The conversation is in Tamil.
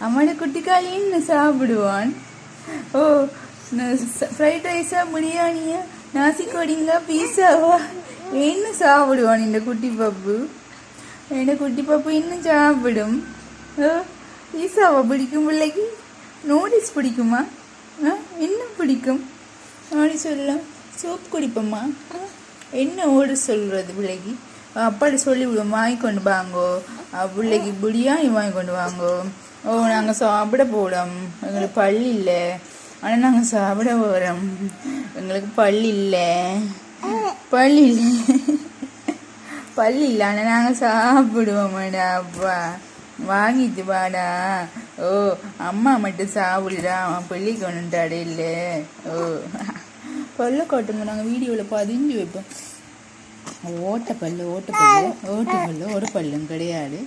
அம்மாட குட்டிக்காளி என்ன சாப்பிடுவான்? ஓ, ஃப்ரைட் ரைஸா, பிரியாணியா, நாசிக்கோடிங்களா, பீஸாவா, என்ன சாப்பிடுவான் இந்த குட்டி பப்பு? என்ன குட்டி பப்பு இன்னும் சாப்பிடும்? பீஸாவா பிடிக்கும் பிள்ளைக்கு? நூடுல்ஸ் பிடிக்குமா? என்ன பிடிக்கும் அப்படி சொல்லலாம். சூப் குடிப்போம்மா. என்ன ஓடு சொல்கிறது பிள்ளைக்கு? அப்பாடி சொல்லி விடுவோம், வாங்கி கொண்டு வாங்கோ பிள்ளைக்கு பிரியாணி வாங்கி கொண்டு வாங்கோ. ஓ, நாங்கள் சாப்பிட போகிறோம், எங்களுக்கு பள்ளி இல்லை, ஆனால் நாங்கள் சாப்பிட போகிறோம், எங்களுக்கு பள்ளி இல்லை, பள்ளி இல்லை, பள்ளி இல்லை, ஆனால் நாங்கள் சாப்பிடுவோம்டா. அப்பா வாங்கிட்டு வாடா. ஓ, அம்மா மட்டும் சாப்பிடுறா, பள்ளிக்கு ஒன்றுட்டாடே இல்லை. ஓ, பல்ல காட்டுங்க, நாங்கள் வீடியோவில் பதிஞ்சு வைப்போம். ஓட்டப்பல்லு ஒரு பல்லும் கிடையாது.